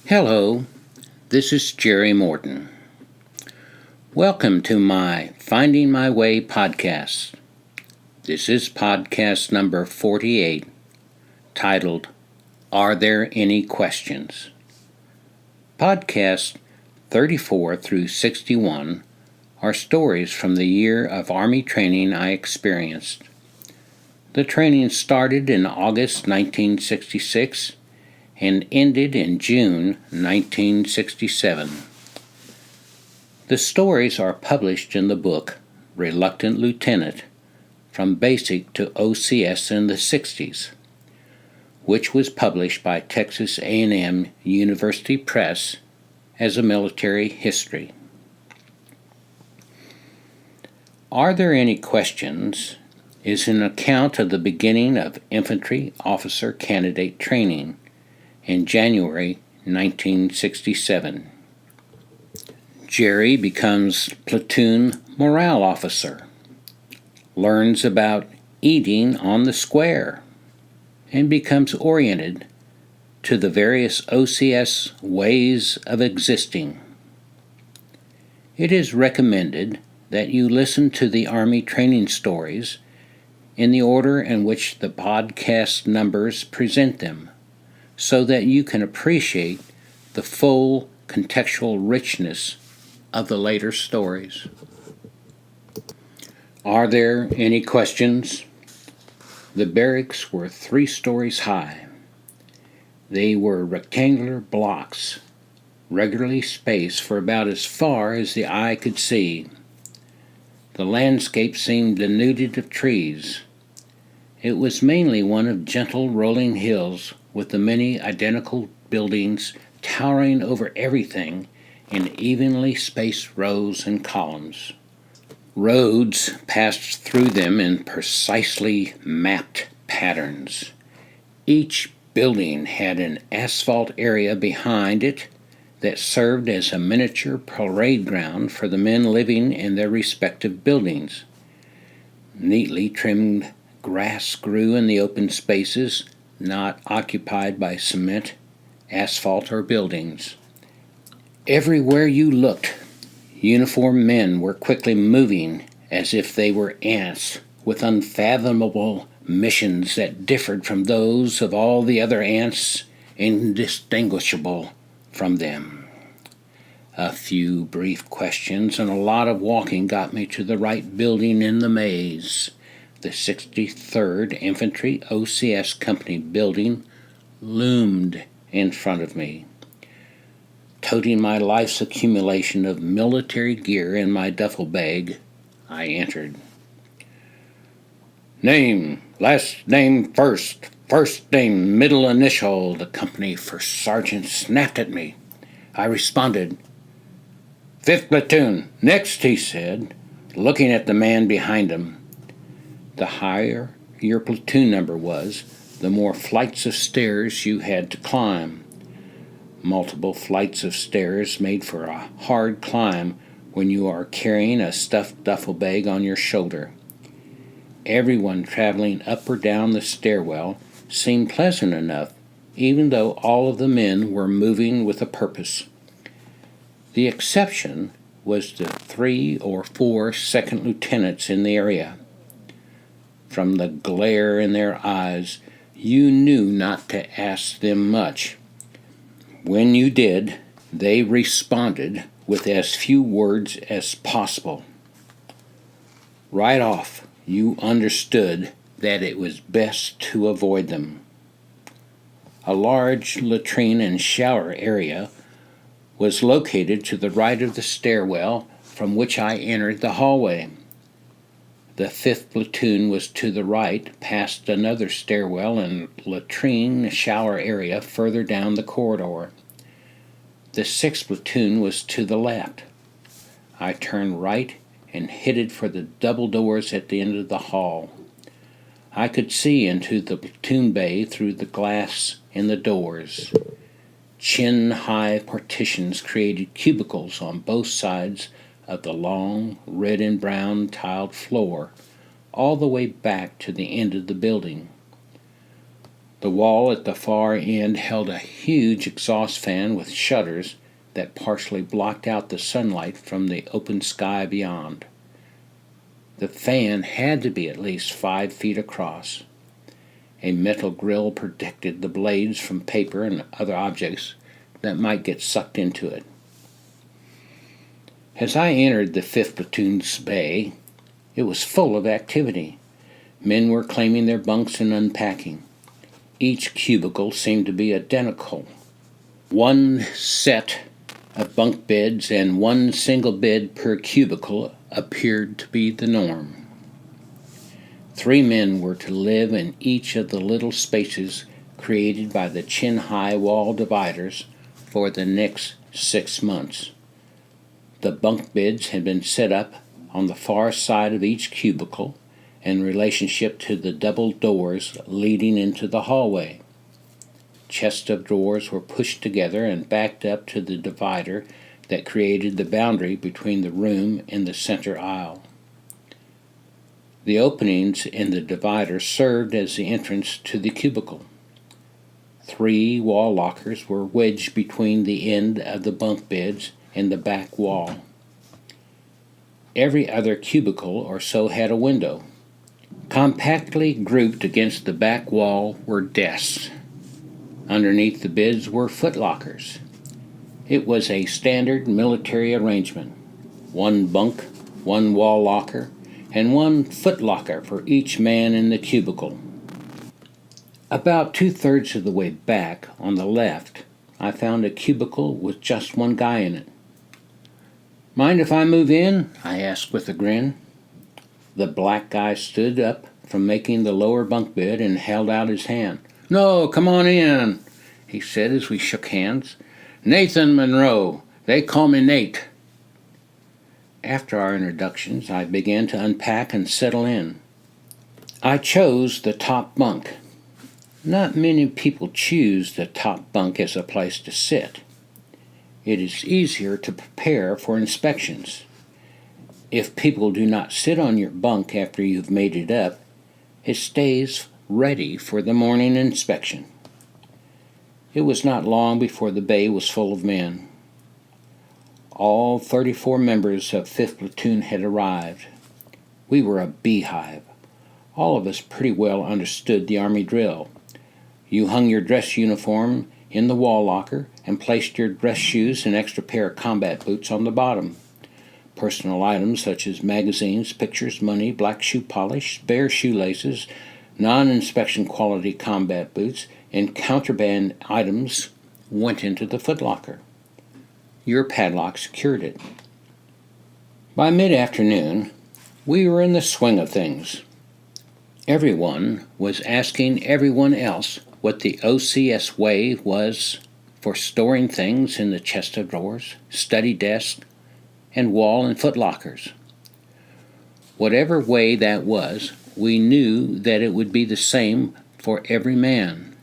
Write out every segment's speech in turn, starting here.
Hello, this is Jerry Morton. Welcome to my Finding My Way podcast. This is podcast number 48, titled, Are There Any Questions? Podcasts 34 through 61 are stories from the year of Army training I experienced. The training started in August 1966 and ended in June 1967. The stories are published in the book Reluctant Lieutenant, From Basic to OCS in the 60s, which was published by Texas A&M University Press as a military history. Are There Any Questions is an account of the beginning of Infantry Officer Candidate training in January 1967. Jerry becomes platoon morale officer, learns about eating on the square, and becomes oriented to the various OCS ways of existing. It is recommended that you listen to the Army training stories in the order in which the podcast numbers present them, so that you can appreciate the full contextual richness of the later stories. Are there any questions? The barracks were 3 stories high. They were rectangular blocks, regularly spaced for about as far as the eye could see. The landscape seemed denuded of trees. It was mainly one of gentle rolling hills with the many identical buildings towering over everything in evenly spaced rows and columns. Roads passed through them in precisely mapped patterns. Each building had an asphalt area behind it that served as a miniature parade ground for the men living in their respective buildings. Neatly trimmed grass grew in the open spaces not occupied by cement, asphalt, or buildings. Everywhere you looked, uniformed men were quickly moving as if they were ants with unfathomable missions that differed from those of all the other ants, indistinguishable from them. A few brief questions and a lot of walking got me to the right building in the maze. The 63rd Infantry OCS Company building loomed in front of me. Toting my life's accumulation of military gear in my duffel bag, I entered. Name, last name first, first name, middle initial, the company first sergeant snapped at me. I responded, 5th Platoon. Next, he said, looking at the man behind him. The higher your platoon number was, the more flights of stairs you had to climb. Multiple flights of stairs made for a hard climb when you are carrying a stuffed duffel bag on your shoulder. Everyone traveling up or down the stairwell seemed pleasant enough, even though all of the men were moving with a purpose. The exception was the 3 or 4 second lieutenants in the area. From the glare in their eyes, you knew not to ask them much. When you did, they responded with as few words as possible. Right off, you understood that it was best to avoid them. A large latrine and shower area was located to the right of the stairwell from which I entered the hallway. The 5th Platoon was to the right, past another stairwell and latrine shower area further down the corridor. The 6th Platoon was to the left. I turned right and headed for the double doors at the end of the hall. I could see into the platoon bay through the glass in the doors. Chin-high partitions created cubicles on both sides of the long red and brown tiled floor, all the way back to the end of the building. The wall at the far end held a huge exhaust fan with shutters that partially blocked out the sunlight from the open sky beyond. The fan had to be at least 5 feet across. A metal grill protected the blades from paper and other objects that might get sucked into it. As I entered the 5th Platoon's bay, it was full of activity. Men were claiming their bunks and unpacking. Each cubicle seemed to be identical. One set of bunk beds and one single bed per cubicle appeared to be the norm. 3 men were to live in each of the little spaces created by the chin-high wall dividers for the next 6 months. The bunk beds had been set up on the far side of each cubicle in relationship to the double doors leading into the hallway. Chests of drawers were pushed together and backed up to the divider that created the boundary between the room and the center aisle. The openings in the divider served as the entrance to the cubicle. 3 wall lockers were wedged between the end of the bunk beds and the back wall. Every other cubicle or so had a window. Compactly grouped against the back wall were desks. Underneath the beds were footlockers. It was a standard military arrangement: 1 bunk, 1 wall locker, and 1 footlocker for each man in the cubicle. About 2/3 of the way back, on the left, I found a cubicle with just 1 guy in it. "Mind if I move in?" I asked with a grin. The black guy stood up from making the lower bunk bed and held out his hand. "No, come on in," he said as we shook hands. "Nathan Monroe. They call me Nate." After our introductions, I began to unpack and settle in. I chose the top bunk. Not many people choose the top bunk as a place to sit. It is easier to prepare for inspections. If people do not sit on your bunk after you've made it up, it stays ready for the morning inspection. It was not long before the bay was full of men. All 34 members of 5th Platoon had arrived. We were a beehive. All of us pretty well understood the Army drill. You hung your dress uniform in the wall locker and placed your dress shoes and extra pair of combat boots on the bottom. Personal items such as magazines, pictures, money, black shoe polish, spare shoelaces, non-inspection quality combat boots, and contraband items went into the footlocker. Your padlock secured it. By mid-afternoon, we were in the swing of things. Everyone was asking everyone else what the OCS way was for storing things in the chest of drawers, study desks, and wall and footlockers. Whatever way that was, we knew that it would be the same for every man.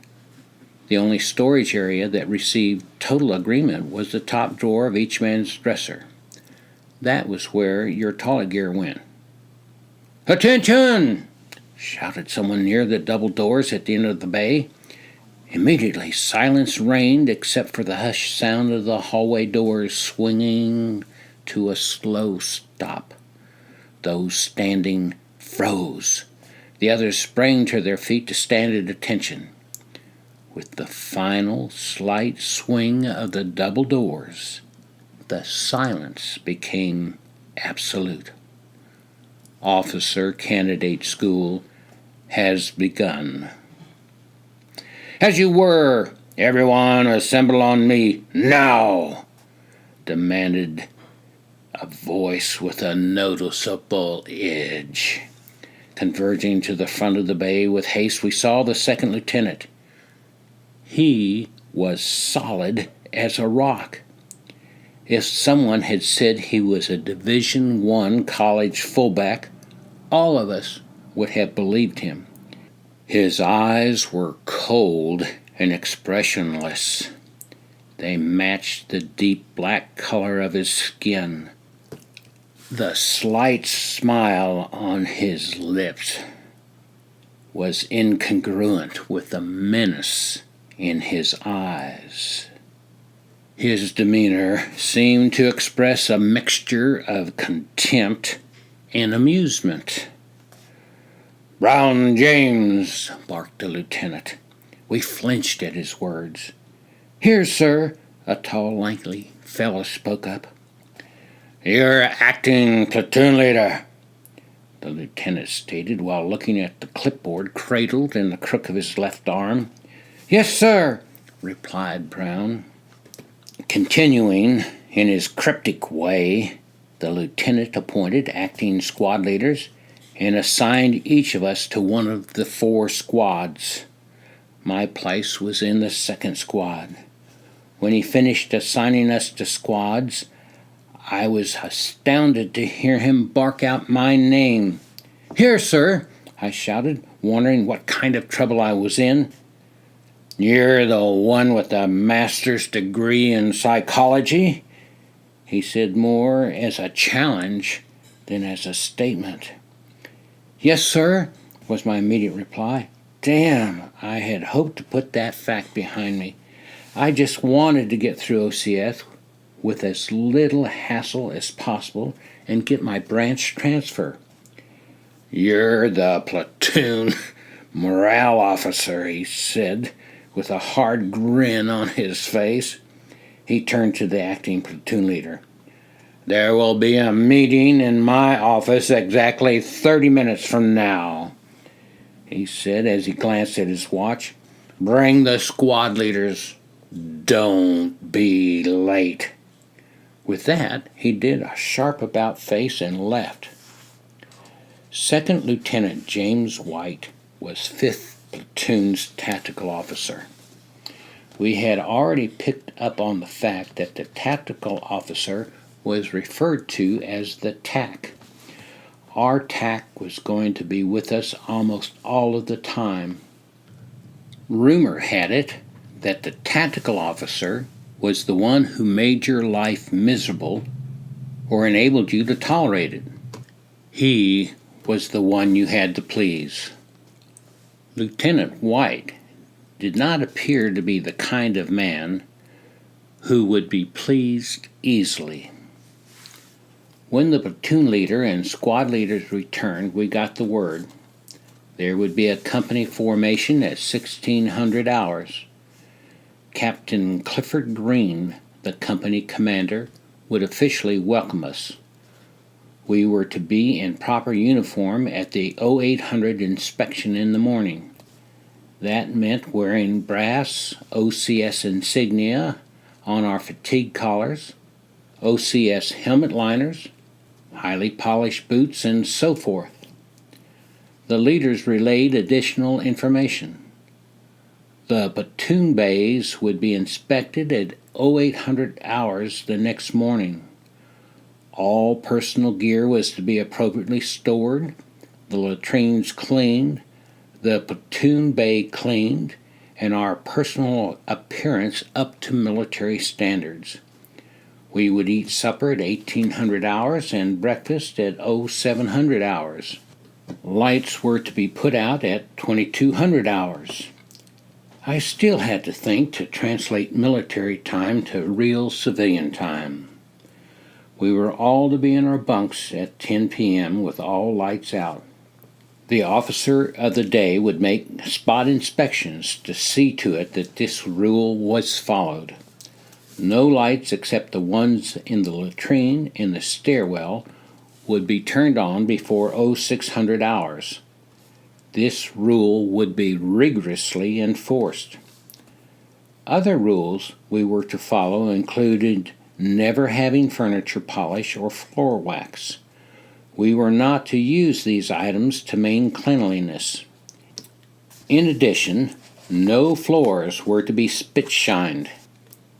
The only storage area that received total agreement was the top drawer of each man's dresser. That was where your toilet gear went. "Attention!" shouted someone near the double doors at the end of the bay. Immediately, silence reigned except for the hushed sound of the hallway doors swinging to a slow stop. Those standing froze. The others sprang to their feet to stand at attention. With the final slight swing of the double doors, the silence became absolute. Officer Candidate School has begun. "As you were, everyone assemble on me now," demanded a voice with a noticeable edge. Converging to the front of the bay with haste, we saw the 2nd lieutenant. He was solid as a rock. If someone had said he was a Division I college fullback, all of us would have believed him. His eyes were cold and expressionless. They matched the deep black color of his skin. The slight smile on his lips was incongruent with the menace in his eyes. His demeanor seemed to express a mixture of contempt and amusement. "Brown James," barked the lieutenant. We flinched at his words. "Here, sir," a tall, lanky fellow spoke up. "You're acting platoon leader," the lieutenant stated while looking at the clipboard cradled in the crook of his left arm. "Yes, sir," replied Brown. Continuing in his cryptic way, the lieutenant appointed acting squad leaders and assigned each of us to one of the 4 squads. My place was in the 2nd squad. When he finished assigning us to squads, I was astounded to hear him bark out my name. "Here, sir," I shouted, wondering what kind of trouble I was in. "You're the one with the master's degree in psychology?" he said, more as a challenge than as a statement. "Yes, sir," was my immediate reply. Damn, I had hoped to put that fact behind me. I just wanted to get through OCS with as little hassle as possible and get my branch transfer. "You're the platoon morale officer," he said, with a hard grin on his face. He turned to the acting platoon leader. "There will be a meeting in my office exactly 30 minutes from now," he said as he glanced at his watch. "Bring the squad leaders. Don't be late." With that, he did a sharp about-face and left. Second Lieutenant James White was 5th Platoon's tactical officer. We had already picked up on the fact that the tactical officer was referred to as the TAC. Our TAC was going to be with us almost all of the time. Rumor had it that the tactical officer was the one who made your life miserable or enabled you to tolerate it. He was the one you had to please. Lieutenant White did not appear to be the kind of man who would be pleased easily. When the platoon leader and squad leaders returned, we got the word. There would be a company formation at 1600 hours. Captain Clifford Green, the company commander, would officially welcome us. We were to be in proper uniform at the 0800 inspection in the morning. That meant wearing brass OCS insignia on our fatigue collars, OCS helmet liners, highly polished boots, and so forth. The leaders relayed additional information. The platoon bays would be inspected at 0800 hours the next morning. All personal gear was to be appropriately stored, the latrines cleaned, the platoon bay cleaned, and our personal appearance up to military standards. We would eat supper at 1800 hours and breakfast at 0700 hours. Lights were to be put out at 2200 hours. I still had to think to translate military time to real civilian time. We were all to be in our bunks at 10 p.m. with all lights out. The officer of the day would make spot inspections to see to it that this rule was followed. No lights except the ones in the latrine and the stairwell would be turned on before 0600 hours. This rule would be rigorously enforced. Other rules we were to follow included never having furniture polish or floor wax. We were not to use these items to maintain cleanliness. In addition, no floors were to be spit-shined.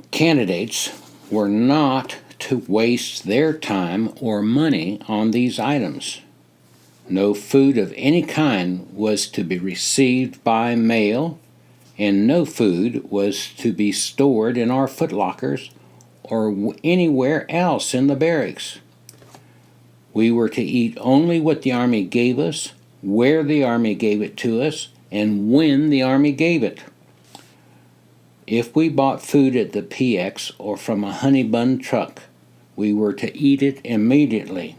Candidates were not to waste their time or money on these items. No food of any kind was to be received by mail, and no food was to be stored in our footlockers or anywhere else in the barracks. We were to eat only what the Army gave us, where the Army gave it to us, and when the Army gave it. If we bought food at the PX or from a honey bun truck, we were to eat it immediately.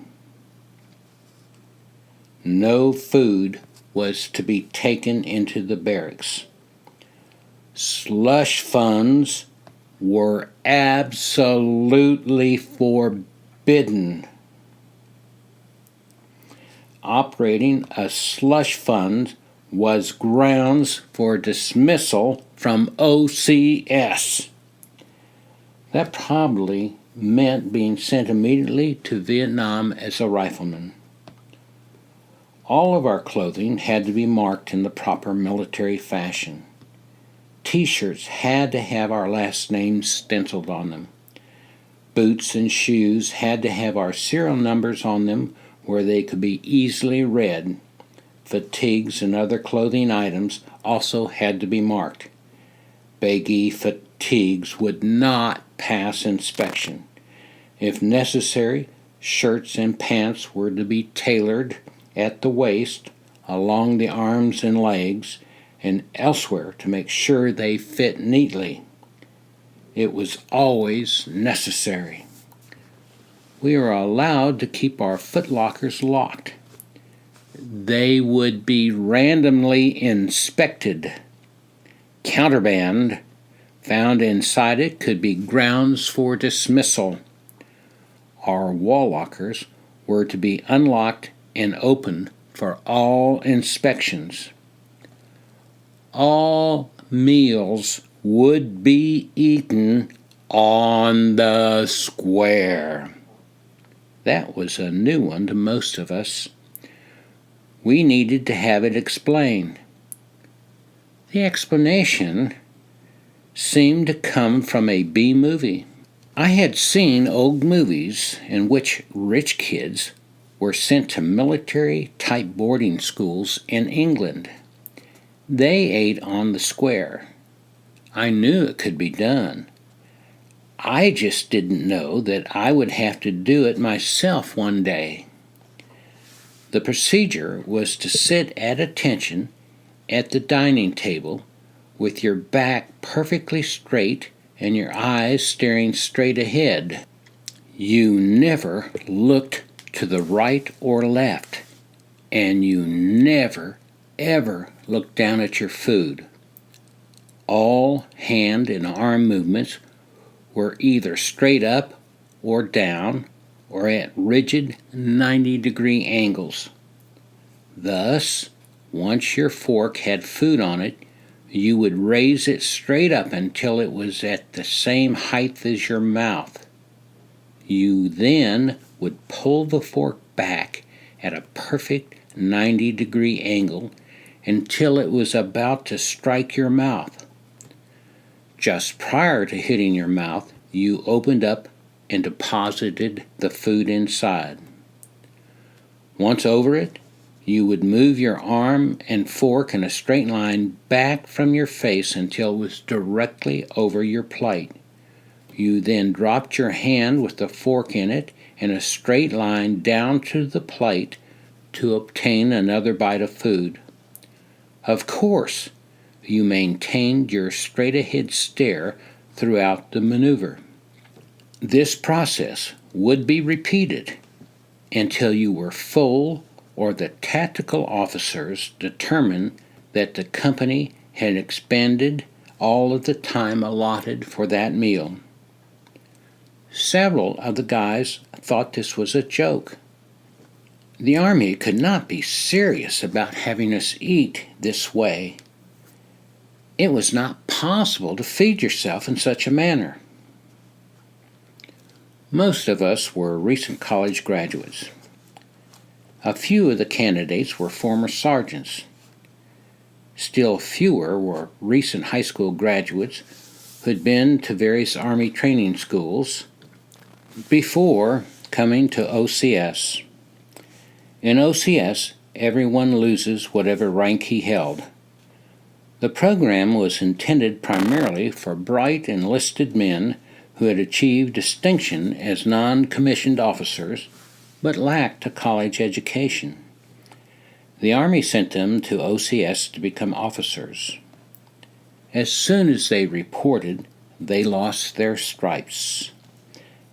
No food was to be taken into the barracks. Slush funds were absolutely forbidden. Operating a slush fund was grounds for dismissal from OCS. That probably meant being sent immediately to Vietnam as a rifleman. All of our clothing had to be marked in the proper military fashion. T-shirts had to have our last names stenciled on them. Boots and shoes had to have our serial numbers on them where they could be easily read. Fatigues and other clothing items also had to be marked. Baggy fatigues would not pass inspection. If necessary, shirts and pants were to be tailored at the waist, along the arms and legs, and elsewhere to make sure they fit neatly. It was always necessary. We were allowed to keep our footlockers locked. They would be randomly inspected. Contraband found inside it could be grounds for dismissal. Our wall lockers were to be unlocked and open for all inspections. All meals would be eaten on the square. That was a new one to most of us. We needed to have it explained. The explanation seemed to come from a B movie. I had seen old movies in which rich kids were sent to military-type boarding schools in England. They ate on the square. I knew it could be done. I just didn't know that I would have to do it myself one day. The procedure was to sit at attention at the dining table with your back perfectly straight and your eyes staring straight ahead. You never looked to the right or left, and you never, ever looked down at your food. All hand and arm movements were either straight up or down or at rigid 90-degree angles. Thus, once your fork had food on it, you would raise it straight up until it was at the same height as your mouth. You then would pull the fork back at a perfect 90-degree angle until it was about to strike your mouth. Just prior to hitting your mouth, you opened up and deposited the food inside. Once over it, you would move your arm and fork in a straight line back from your face until it was directly over your plate. You then dropped your hand with the fork in it in a straight line down to the plate to obtain another bite of food. Of course, you maintained your straight-ahead stare throughout the maneuver. This process would be repeated until you were full or the tactical officers determined that the company had expended all of the time allotted for that meal. Several of the guys thought this was a joke. The Army could not be serious about having us eat this way. It was not possible to feed yourself in such a manner. Most of us were recent college graduates. A few of the candidates were former sergeants. Still fewer were recent high school graduates who had been to various Army training schools before coming to OCS. In OCS, everyone loses whatever rank he held. The program was intended primarily for bright enlisted men who had achieved distinction as non-commissioned officers but lacked a college education. The Army sent them to OCS to become officers. As soon as they reported, they lost their stripes.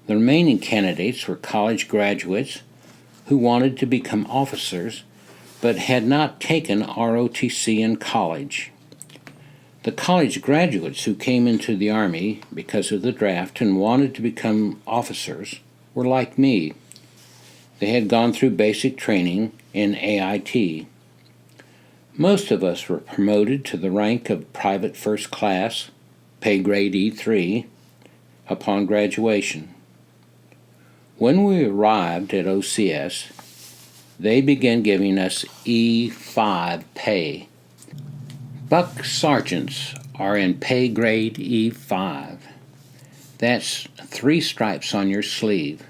The remaining candidates were college graduates who wanted to become officers but had not taken ROTC in college. The college graduates who came into the Army because of the draft and wanted to become officers were like me. They had gone through basic training in AIT. Most of us were promoted to the rank of Private First Class, pay grade E3, upon graduation. When we arrived at OCS, they began giving us E5 pay. Buck sergeants are in pay grade E5. That's 3 stripes on your sleeve.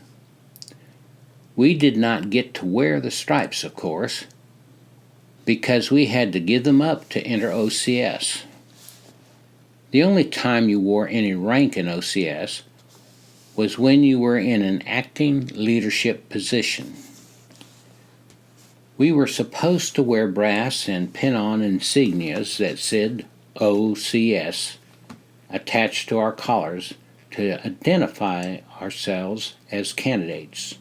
We did not get to wear the stripes, of course, because we had to give them up to enter OCS. The only time you wore any rank in OCS was when you were in an acting leadership position. We were supposed to wear brass and pin-on insignias that said OCS attached to our collars to identify ourselves as candidates.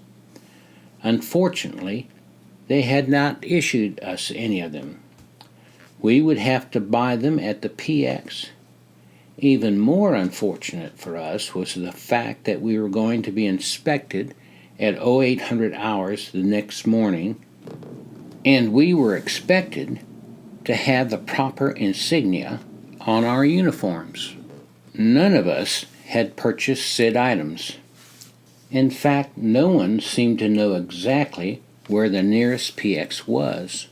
Unfortunately, they had not issued us any of them. We would have to buy them at the PX. Even more unfortunate for us was the fact that we were going to be inspected at 0800 hours the next morning, and we were expected to have the proper insignia on our uniforms. None of us had purchased said items. In fact, no one seemed to know exactly where the nearest PX was.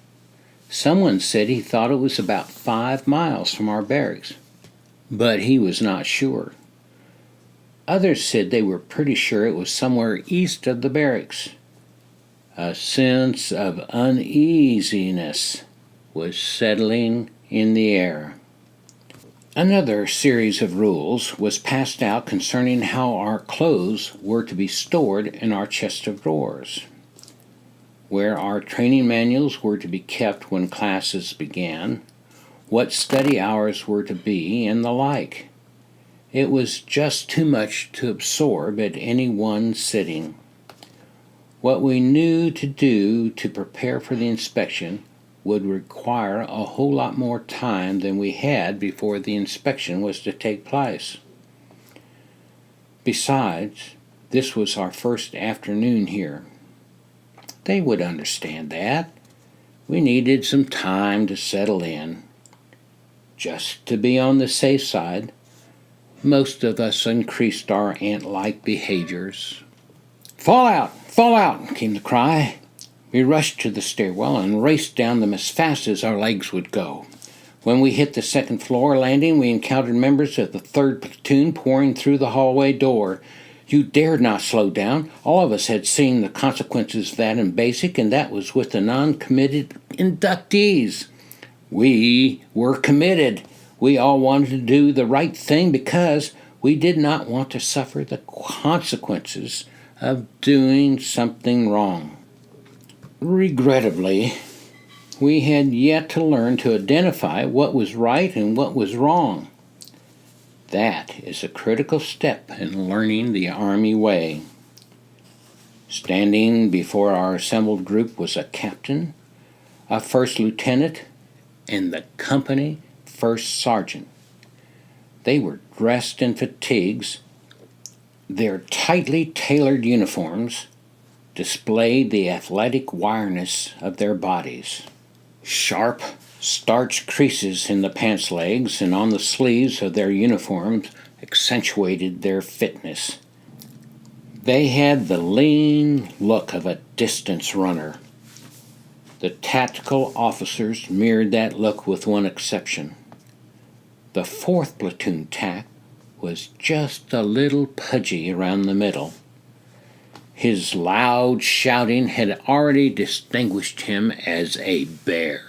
Someone said he thought it was about 5 miles from our barracks, but he was not sure. Others said they were pretty sure it was somewhere east of the barracks. A sense of uneasiness was settling in the air. Another series of rules was passed out concerning how our clothes were to be stored in our chest of drawers, where our training manuals were to be kept when classes began, what study hours were to be, and the like. It was just too much to absorb at any one sitting. What we knew to do to prepare for the inspection would require a whole lot more time than we had before the inspection was to take place. Besides, this was our first afternoon here. They would understand that. We needed some time to settle in. Just to be on the safe side, most of us increased our ant-like behaviors. "Fall out! Fall out!" came the cry. We rushed to the stairwell and raced down them as fast as our legs would go. When we hit the second floor landing, we encountered members of the 3rd platoon pouring through the hallway door. You dared not slow down. All of us had seen the consequences of that in basic, and that was with the non-committed inductees. We were committed. We all wanted to do the right thing because we did not want to suffer the consequences of doing something wrong. Regrettably, we had yet to learn to identify what was right and what was wrong. That is a critical step in learning the Army way. Standing before our assembled group was a captain, a first lieutenant, and the company first sergeant. They were dressed in fatigues. Their tightly tailored uniforms displayed the athletic wireness of their bodies. Sharp, starched creases in the pants legs and on the sleeves of their uniforms accentuated their fitness. They had the lean look of a distance runner. The tactical officers mirrored that look with one exception. The 4th platoon tac was just a little pudgy around the middle. His loud shouting had already distinguished him as a bear.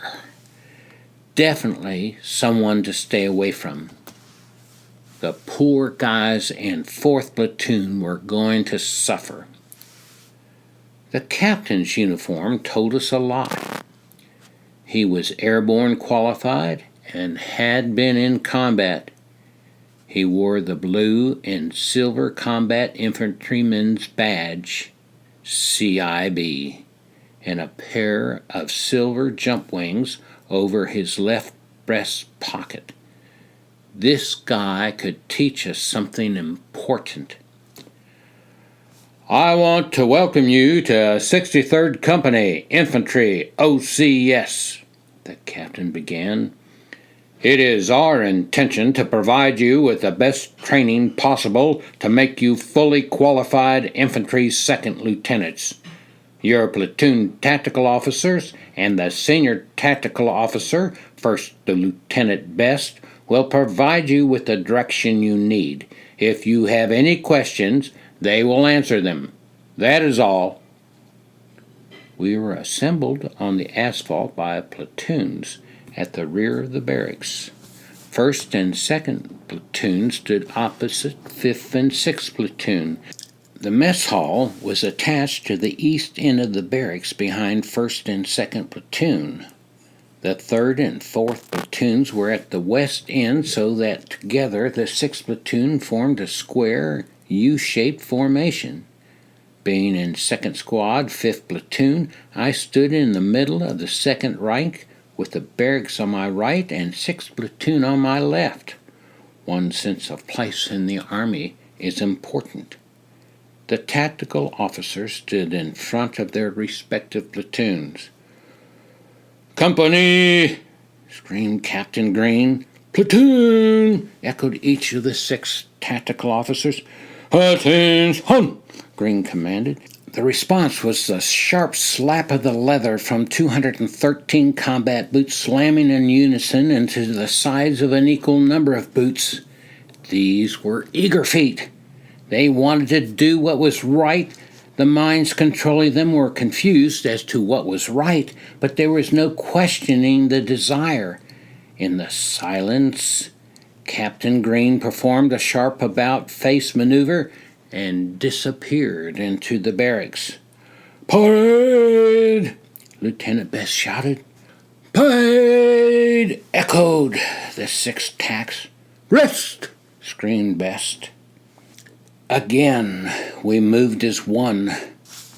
Definitely someone to stay away from. The poor guys in 4th platoon were going to suffer. The captain's uniform told us a lot. He was airborne qualified and had been in combat. He wore the blue and silver Combat Infantryman's Badge, CIB, and a pair of silver jump wings over his left breast pocket. This guy could teach us something important. I want to welcome you to 63rd Company, Infantry OCS, the captain began. It is our intention to provide you with the best training possible to make you fully qualified infantry second lieutenants. Your platoon tactical officers and the senior tactical officer, first lieutenant best, will provide you with the direction you need. If you have any questions, they will answer them. That is all. We were assembled on the asphalt by platoons at the rear of the barracks. 1st and 2nd platoon stood opposite 5th and 6th platoon. The mess hall was attached to the east end of the barracks behind 1st and 2nd platoon. The 3rd and 4th platoons were at the west end, so that together the 6th platoon formed a square U-shaped formation. Being in 2nd Squad, 5th Platoon, I stood in the middle of the 2nd rank with the barracks on my right and 6th Platoon on my left. One's sense of place in the Army is important. The tactical officers stood in front of their respective platoons. "Company!" screamed Captain Green. "Platoon!" echoed each of the 6 tactical officers. "Attention!" Green commanded. The response was the sharp slap of the leather from 213 combat boots slamming in unison into the sides of an equal number of boots. These were eager feet. They wanted to do what was right. The minds controlling them were confused as to what was right, but there was no questioning the desire. In the silence, Captain Green performed a sharp about-face maneuver and disappeared into the barracks. "Parade!" Lieutenant Best shouted. "Parade!" echoed the 6 tacks. "Rest!" screamed Best. Again, we moved as one.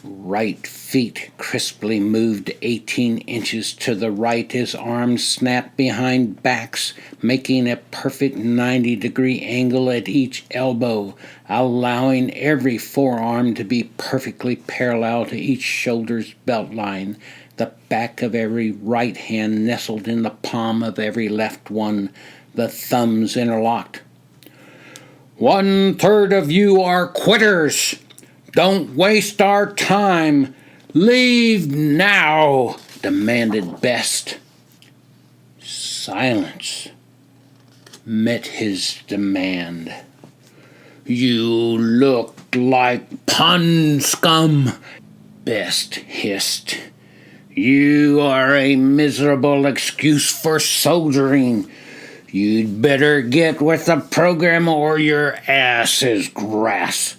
Right feet crisply moved 18 inches to the right as arms snapped behind backs, making a perfect 90-degree angle at each elbow, allowing every forearm to be perfectly parallel to each shoulder's belt line, the back of every right hand nestled in the palm of every left one, the thumbs interlocked. "1/3 of you are quitters. Don't waste our time. Leave now," demanded Best. Silence met his demand. "You look like pond scum," Best hissed. "You are a miserable excuse for soldiering. You'd better get with the program or your ass is grass.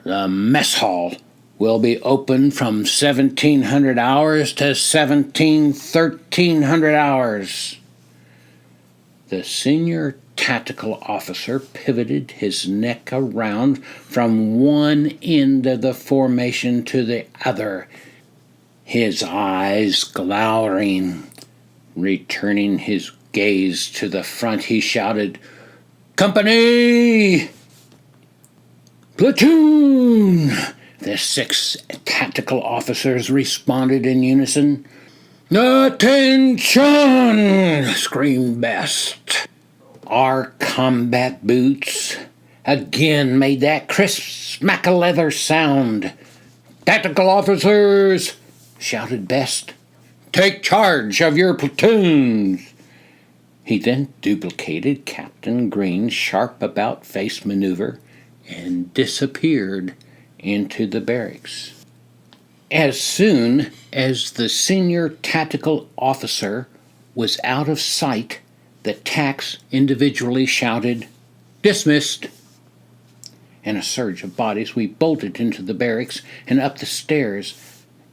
The mess hall will be open from 1700 hours to 1300 hours. The senior tactical officer pivoted his neck around from one end of the formation to the other, his eyes glowering. Returning his gaze to the front, he shouted, "Company! Platoon!" The 6 tactical officers responded in unison. "Attention!" screamed Best. Our combat boots again made that crisp smack-a-leather sound. "Tactical officers!" shouted Best. "Take charge of your platoons!" He then duplicated Captain Green's sharp about-face maneuver and disappeared into the barracks. As soon as the senior tactical officer was out of sight, the tacks individually shouted, "Dismissed!" In a surge of bodies, we bolted into the barracks and up the stairs.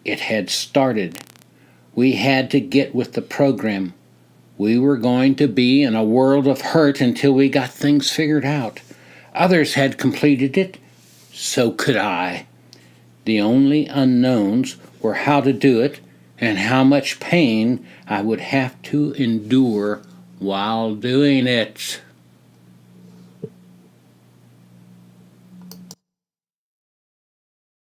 It had started. We had to get with the program. We were going to be in a world of hurt until we got things figured out. Others had completed it. So could I. The only unknowns were how to do it and how much pain I would have to endure while doing it.